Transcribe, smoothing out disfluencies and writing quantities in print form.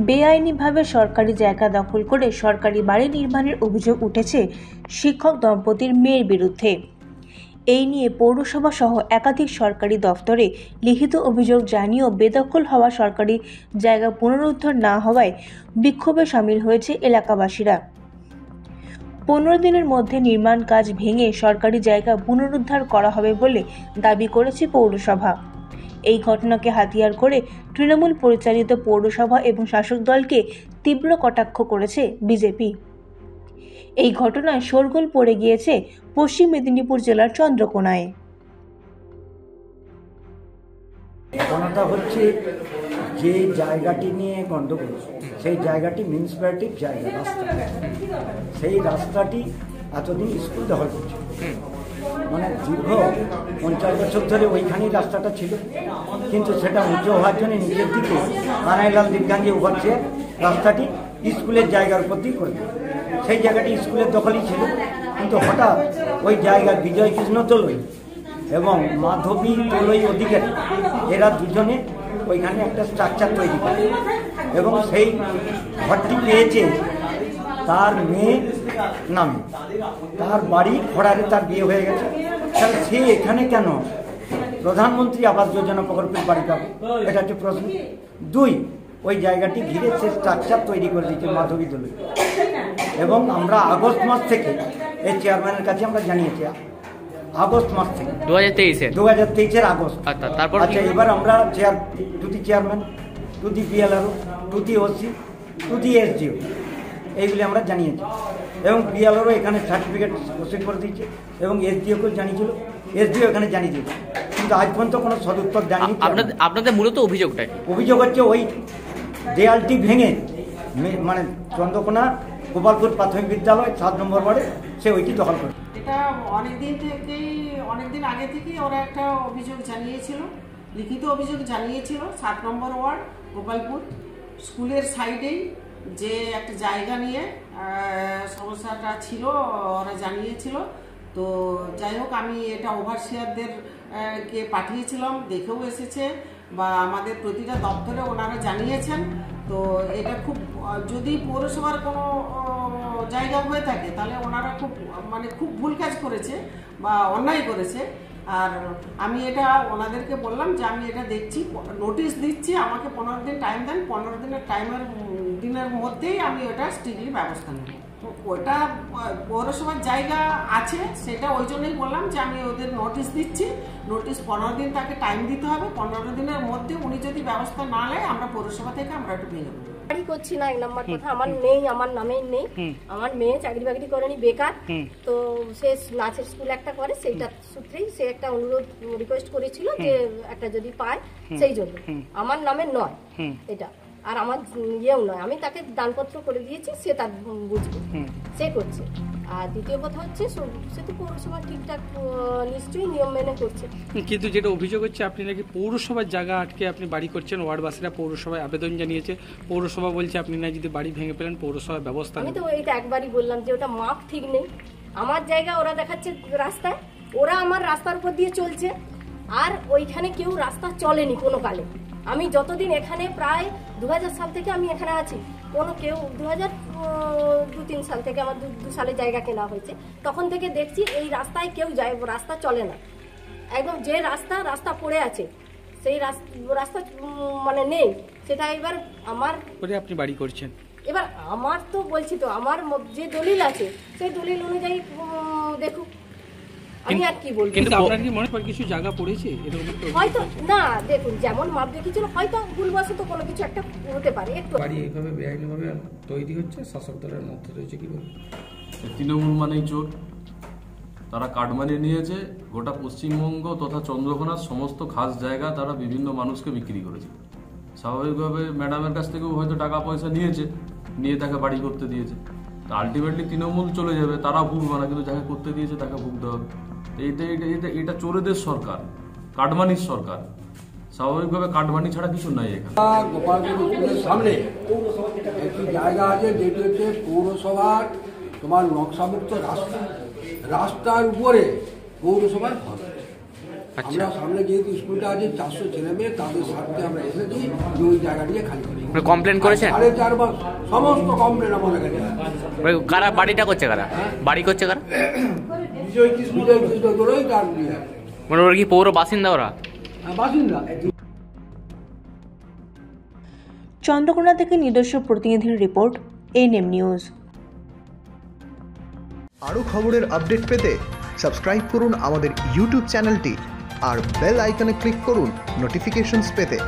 বেআইনিভাবে সরকারি জায়গা দখল করে সরকারি বাড়ি নির্মাণের অভিযোগ উঠেছে শিক্ষক দম্পতির মেয়ের বিরুদ্ধে। এই নিয়ে পৌরসভা সহ একাধিক সরকারি দফতরে লিখিত অভিযোগ জানিয়েও বেদখল হওয়া সরকারি জায়গা পুনরুদ্ধার না হওয়ায় বিক্ষোভে সামিল হয়েছে এলাকাবাসীরা। 15 দিনের মধ্যে নির্মাণ কাজ ভেঙে সরকারি জায়গা পুনরুদ্ধার করা হবে বলে দাবি করেছে পৌরসভা। এই ঘটনাকে হাতিয়ার করে তৃণমূল পরিচালিত পৌরসভা এবং শাসক দলকে তীব্র কটাক্ষ করেছে বিজেপি। এই ঘটনায় শোরগোল পড়ে গিয়েছে পশ্চিম মেদিনীপুর জেলার চন্দ্রকোনায়। ঘটনাটা হচ্ছে যে জায়গাটি নিয়ে গন্ডগোল, সেই জায়গাটি মিউনিসিপ্যালিটির জায়গা, রাস্তা। সেই রাস্তাটি এতদিন স্কুল দখল করছে, মানে দীর্ঘ 50 বছর ধরে ওইখানেই রাস্তাটা ছিল, কিন্তু সেটা উঁচু হওয়ার জন্য নিচের দিকে কানাইলাল দীপগাঞ্জে উঠাচ্ছে রাস্তাটি স্কুলের জায়গার প্রতি করে। সেই জায়গাটি স্কুলের দখলই ছিল, কিন্তু হঠাৎ ওই জায়গার বিজয় কৃষ্ণ তলই এবং মাধবী তলই অধিকারী এরা দুজনে ওইখানে একটা স্ট্রাকচার তৈরি করে এবং সেই ঘরটি পেয়েছে তার মেয়ে নামে। তার বাড়ি খড়ারে তার বিয়ে হয়ে গেছে, তাহলে সে এখানে কেন প্রধানমন্ত্রী আবাস যোজনা প্রকল্পের বাড়ি পাবে? এটা হচ্ছে প্রশ্ন। 2, ওই জায়গাটি ঘিরে সে স্ট্রাকচার তৈরি করে দিচ্ছে মাধবী দলই। এবং আমরা আগস্ট মাস থেকে এই চেয়ারম্যানের কাছে আমরা জানিয়েছি, আগস্ট মাস থেকে 2023-এর আগস্ট। আচ্ছা, এবার আমরা টুটি চেয়ারম্যান, টুটি বিএলআরও, টুটি ওসি, টুটি এসডিও এইগুলি আমরা জানিয়েছি এবং বিএলআরও এখানে সার্টিফিকেট প্রসিড করে দিয়েছে এবং এসডিওকেও জানিয়েছিল, এসডিও এখানে জানিয়ে দিয়েছে, কিন্তু আজ পর্যন্ত কোনো সদুত্তর জানিয়ে। আপনাদের মূলত অভিযোগ হচ্ছে ওই দেয়ালটি ভেঙে মানে চন্দ্রকোনা গোপালপুর প্রাথমিক বিদ্যালয় 7 নম্বর ওয়ার্ডে সে ওইটি দখল করে। এটা অনেকদিন আগে থেকেই ওরা একটা অভিযোগ জানিয়েছিল, লিখিত অভিযোগ জানিয়েছিল 7 নম্বর ওয়ার্ড গোপালপুর স্কুলের সাইডেই যে একটা জায়গা নিয়ে সমস্যাটা ছিল, ওরা জানিয়েছিল। তো যাই হোক, আমি এটা ওভারসিয়ারদের কে পাঠিয়েছিলাম, দেখেও এসেছে বা আমাদের প্রতিটা দপ্তরে ওনারা জানিয়েছেন। তো এটা খুব, যদি পৌরসভার কোনো জায়গা হয়ে থাকে তাহলে ওনারা খুব ভুল কাজ করেছে বা অন্যায় করেছে। আর আমি এটা ওনাদেরকে বললাম যে আমি এটা দেখছি, নোটিশ দিচ্ছি, আমাকে 15 দিন টাইম দেন, 15 দিনের মধ্যেই আমি ওটা স্ট্রিক্টলি ব্যবস্থা নেব। ওটা পৌরসভার জায়গা আছে, সেটা ওই জন্যই বললাম যে আমি ওদের নোটিশ দিচ্ছি, নোটিশ 15 দিন তাকে টাইম দিতে হবে। 15 দিনের মধ্যে উনি যদি ব্যবস্থা না নেয় আমরা পৌরসভা থেকে আমরা একটু ভেঙে দেবো। বাড়ি করছি না, 1 নম্বর কথা। আমার নেই, আমার নামেই নেই। আমার মেয়ে চাকরি বাকরি করেনি, বেকার। তো সে নাচের স্কুল একটা করে, সেইটা সূত্রেই সে একটা অনুরোধ রিকোয়েস্ট করেছিল যে একটা যদি পায়, সেই জন্য। আমার নামে নয় এটা, আর আমার ইয়েও নয়, আমি তাকে দানপত্র করে দিয়েছি, সে তার বুঝবে, সে করছে। আর দ্বিতীয় কথা হচ্ছে সে তো পৌরসভা ঠিকঠাক নিশ্চয়ই নিয়ম মেনে করছে, কিন্তু যেটা অভিযোগ হচ্ছে আপনি নাকি পৌরসভার জায়গা আটকে আপনি বাড়ি করছেন। ওয়ার্ডবাসীরা পৌরসভায় আবেদন জানিয়েছে, পৌরসভা বলছে আপনি না যদি বাড়ি ভেঙে ফেলেন পৌরসভার ব্যবস্থা। আমি তো এইটা একবারই বললাম যে ওটা মাপ ঠিক নেই। আমার জায়গা ওরা দেখাচ্ছে রাস্তায়, ওরা আমার রাস্তার উপর দিয়ে চলছে, আর ওইখানে কেউ রাস্তা চলেনি কোনো কালে। আমি যতদিন এখানে, প্রায় 2000 সাল থেকে আমি এখানে আছি, কেউ 2002-3 সাল থেকে আমার 2 সালে জায়গা কেনা হয়েছে, তখন থেকে দেখছি এই রাস্তায় কেউ যায়, রাস্তা চলে না। একদম যে রাস্তা পড়ে আছে, সেই রাস্তা মানে নেই। সেটা এবার আমার আপনি বাড়ি করছেন, এবার আমার তো বলছি তো, আমার যে দলিল আছে সেই দলিল অনুযায়ী দেখুক, আমি আর কি বলবো। কিন্তু আপনার কি মনে হয় কিছু জায়গা পড়েছে এরকম? হয়তো না, দেখুন যেমন মাপ দেখেছিল, হয়তো ভুলবশত কোনো কিছু একটা হতে পারে। একটু বাড়ি এইভাবে বেআইনিভাবে তৈরি হচ্ছে, শাসক দলের মধ্যে রয়েছে কি বলবো? তৃণমূল মানেই চোর। তারা কাটমানি নিয়েছে, গোটা পশ্চিমবঙ্গ তথা চন্দ্রকোনার সমস্ত খাস জায়গা তারা বিভিন্ন মানুষকে বিক্রি করেছে। স্বাভাবিকভাবে ম্যাডামের কাছ থেকেও হয়তো টাকা পয়সা নিয়ে তাকে বাড়ি করতে দিয়েছে। তা আলটিমেটলি তৃণমূল চলে যাবে, তারা ভুগবে না, কিন্তু যাকে করতে দিয়েছে তাকে ভুগতে হবে। এটা চোরেদের সরকার, কাটমানির সরকার। স্বাভাবিকভাবে কাটমানি ছাড়া কিছু নাই এখানে। গোপালপুর স্কুলের সামনে একটি জায়গা আছে, যেটি হচ্ছে পৌরসভার তোমার নকশামুক্ত রাস্তার উপরে পৌরসভার ঘর। আমরা সামনে যেহেতু স্কুলটা আছে, 400 ছেলে মেয়ে, তাদের স্বার্থে আমরা এসেছি ওই জায়গা নিয়ে খালি করে কমপ্লেন করেছেন? 4.5 সমস্ত কমপ্লেন আমাদের কাছে আছে। কারা বাড়িটা করছে, কারা বাড়ি করছে, কারা? বিজয় কৃষ্ণ দোলই তার নিয়ে মানে ওরা কি পৌর বাসিন্দা? ওরা বাসিন্দা। চন্দ্রকোনা থেকে নিজস্ব প্রতিনিধির রিপোর্ট, এনএম নিউজ। আরও খবরের আপডেট পেতে সাবস্ক্রাইব করুন আমাদের ইউটিউব চ্যানেলটি আর বেল আইকনে ক্লিক করুন নোটিফিকেশনস পেতে।